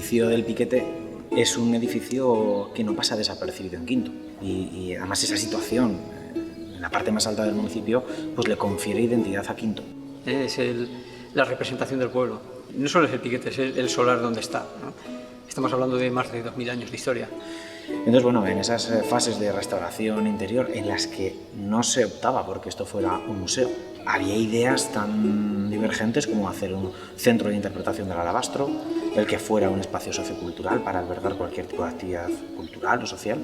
edificio del Piquete es un edificio que no pasa desapercibido en Quinto. Y además esa situación en la parte más alta del municipio pues le confiere identidad a Quinto. Es la representación del pueblo. No solo es el Piquete, es el solar donde está, ¿no? Estamos hablando de más de 2000 años de historia. Entonces, bueno, en esas fases de restauración interior en las que no se optaba porque esto fuera un museo, había ideas tan divergentes como hacer un centro de interpretación del alabastro, el que fuera un espacio sociocultural para albergar cualquier tipo de actividad cultural o social.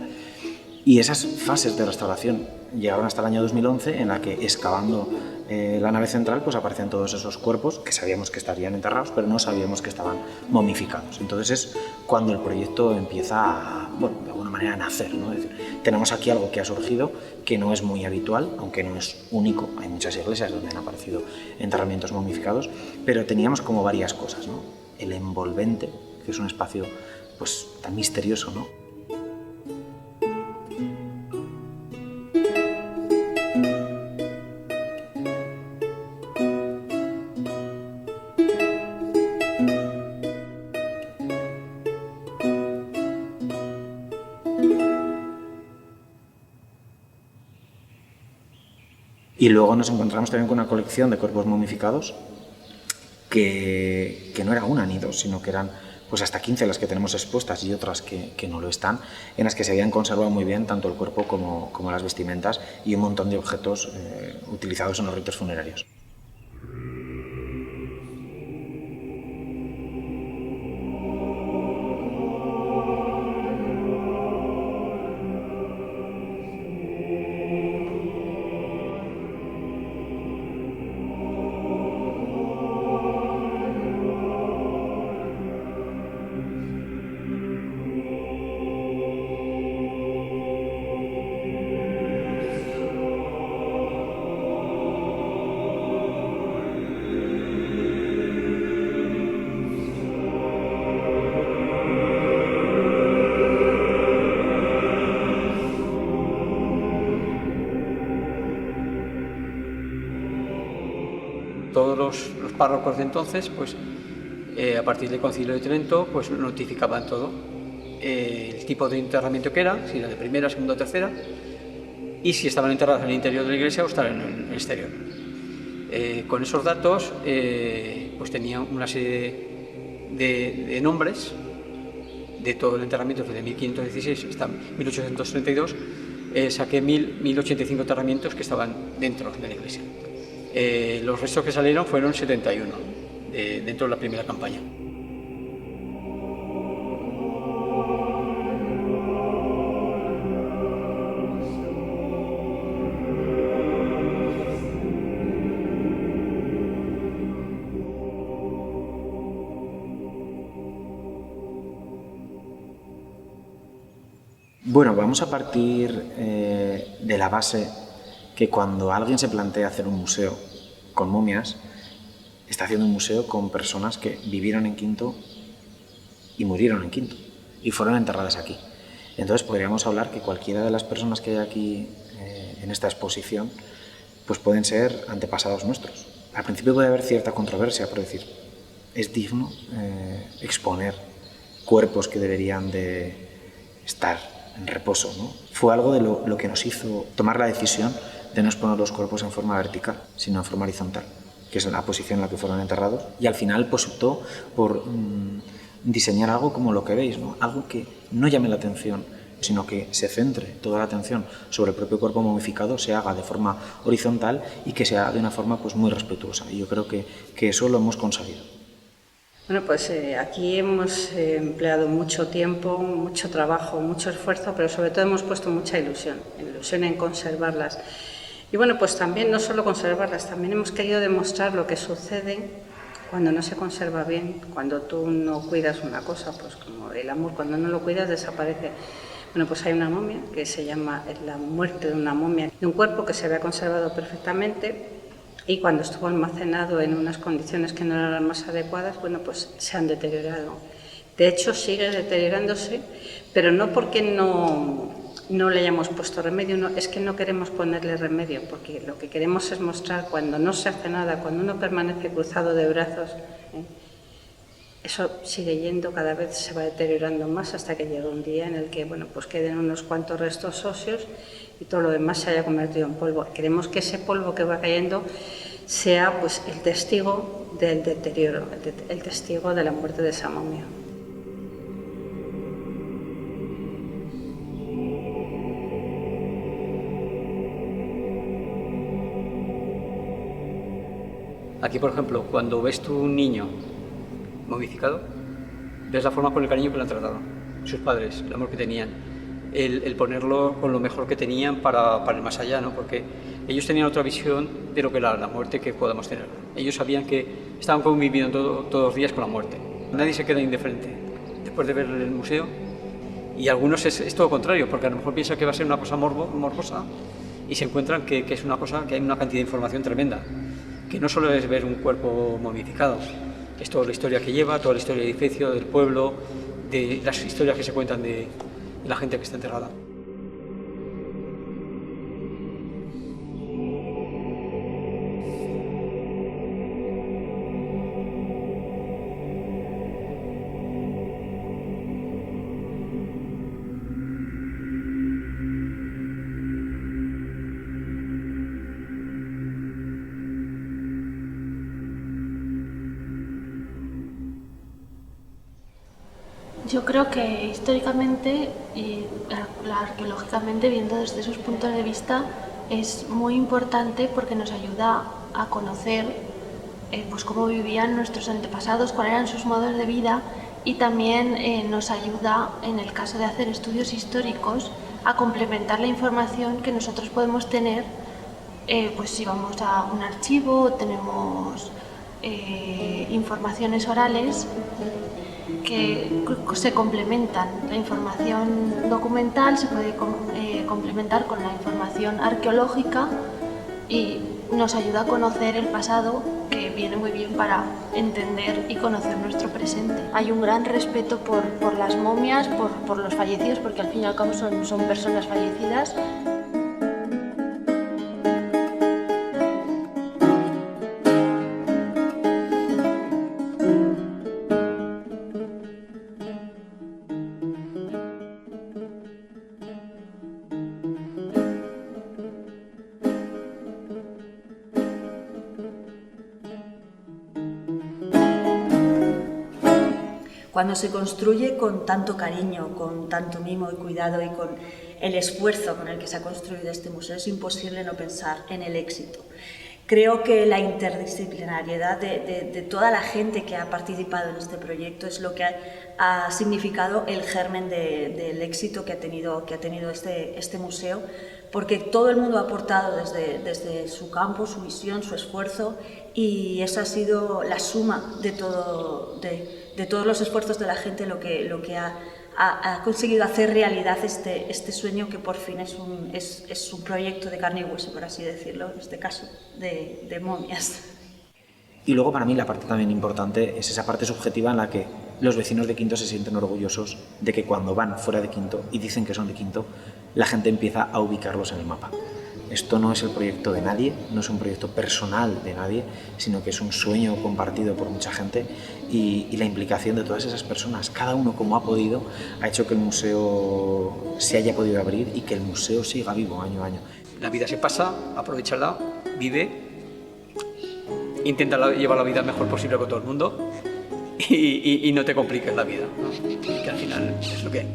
Y esas fases de restauración llegaron hasta el año 2011, en la que excavando la nave central pues aparecen todos esos cuerpos que sabíamos que estarían enterrados, pero no sabíamos que estaban momificados. Entonces es cuando el proyecto empieza a, bueno, de alguna manera a nacer, ¿no? Es decir, tenemos aquí algo que ha surgido que no es muy habitual, aunque no es único. Hay muchas iglesias donde han aparecido enterramientos momificados, pero teníamos como varias cosas, ¿no? El envolvente, que es un espacio pues tan misterioso, ¿no? Y luego nos encontramos también con una colección de cuerpos momificados que no era una ni dos, sino que eran pues hasta 15 las que tenemos expuestas y otras que no lo están, en las que se habían conservado muy bien tanto el cuerpo como las vestimentas y un montón de objetos utilizados en los ritos funerarios. Todos los párrocos de entonces, pues, a partir del Concilio de Trento, pues notificaban todo, el tipo de enterramiento que era, si era de primera, segunda o tercera, y si estaban enterrados en el interior de la iglesia o estaban en el exterior. Con esos datos, pues tenía una serie de nombres de todo el enterramiento desde 1516 hasta 1832. Saqué 1085 enterramientos que estaban dentro de la iglesia. Los restos que salieron fueron 71 dentro de la primera campaña. Bueno, vamos a partir de la base que cuando alguien se plantea hacer un museo con momias, está haciendo un museo con personas que vivieron en Quinto y murieron en Quinto y fueron enterradas aquí. Entonces podríamos hablar que cualquiera de las personas que hay aquí en esta exposición pues pueden ser antepasados nuestros. Al principio puede haber cierta controversia por decir, es digno exponer cuerpos que deberían de estar en reposo, ¿no? Fue algo de lo que nos hizo tomar la decisión de no exponer los cuerpos en forma vertical, sino en forma horizontal, que es la posición en la que fueron enterrados. Y al final pues optó por diseñar algo como lo que veis, ¿no? Algo que no llame la atención, sino que se centre toda la atención sobre el propio cuerpo momificado, se haga de forma horizontal y que se haga de una forma pues muy respetuosa. Y yo creo que eso lo hemos conseguido. Bueno, pues aquí hemos empleado mucho tiempo, mucho trabajo, mucho esfuerzo, pero sobre todo hemos puesto mucha ilusión en conservarlas. Y bueno, pues también no solo conservarlas, también hemos querido demostrar lo que sucede cuando no se conserva bien, cuando tú no cuidas una cosa, pues como el amor, cuando no lo cuidas desaparece. Bueno, pues hay una momia que se llama la muerte de una momia, de un cuerpo que se había conservado perfectamente y cuando estuvo almacenado en unas condiciones que no eran las más adecuadas, bueno, pues se han deteriorado. De hecho, sigue deteriorándose, pero no porque no le hayamos puesto remedio, no, es que no queremos ponerle remedio, porque lo que queremos es mostrar cuando no se hace nada, cuando uno permanece cruzado de brazos, eso sigue yendo, cada vez se va deteriorando más hasta que llega un día en el que, bueno, pues queden unos cuantos restos óseos y todo lo demás se haya convertido en polvo. Queremos que ese polvo que va cayendo sea, pues, el testigo del deterioro, el testigo de la muerte de esa momia. Aquí, por ejemplo, cuando ves tú un niño momificado, ves la forma con el cariño que lo han tratado, sus padres, el amor que tenían, el ponerlo con lo mejor que tenían para el más allá, ¿no? Porque ellos tenían otra visión de lo que era la muerte que podamos tener. Ellos sabían que estaban conviviendo todos los días con la muerte. Nadie se queda indiferente después de ver el museo, y algunos es todo lo contrario, porque a lo mejor piensan que va a ser una cosa morbosa y se encuentran que es una cosa, que hay una cantidad de información tremenda, que no solo es ver un cuerpo momificado, es toda la historia que lleva, toda la historia del edificio, del pueblo, de las historias que se cuentan de la gente que está enterrada. Yo creo que históricamente y arqueológicamente, viendo desde esos puntos de vista, es muy importante porque nos ayuda a conocer pues cómo vivían nuestros antepasados, cuáles eran sus modos de vida, y también nos ayuda, en el caso de hacer estudios históricos, a complementar la información que nosotros podemos tener pues si vamos a un archivo o tenemos informaciones orales que se complementan. La información documental se puede complementar con la información arqueológica y nos ayuda a conocer el pasado, que viene muy bien para entender y conocer nuestro presente. Hay un gran respeto por las momias, por los fallecidos, porque al fin y al cabo son personas fallecidas. Cuando se construye con tanto cariño, con tanto mimo y cuidado y con el esfuerzo con el que se ha construido este museo, es imposible no pensar en el éxito. Creo que la interdisciplinariedad de toda la gente que ha participado en este proyecto es lo que ha significado el germen del éxito que ha tenido este museo, porque todo el mundo ha aportado desde su campo, su visión, su esfuerzo, y eso ha sido la suma de todos los esfuerzos de la gente lo que ha conseguido hacer realidad este sueño, que por fin es un proyecto de carne y hueso, por así decirlo, en este caso, de momias. Y luego, para mí, la parte también importante es esa parte subjetiva en la que los vecinos de Quinto se sienten orgullosos de que cuando van fuera de Quinto y dicen que son de Quinto, la gente empieza a ubicarlos en el mapa. Esto no es el proyecto de nadie, no es un proyecto personal de nadie, sino que es un sueño compartido por mucha gente, y la implicación de todas esas personas, cada uno como ha podido, ha hecho que el museo se haya podido abrir y que el museo siga vivo año a año. La vida se pasa, aprovechala, vive, intenta llevar la vida mejor posible con todo el mundo y no te compliques la vida, ¿no? Que al final es lo que hay.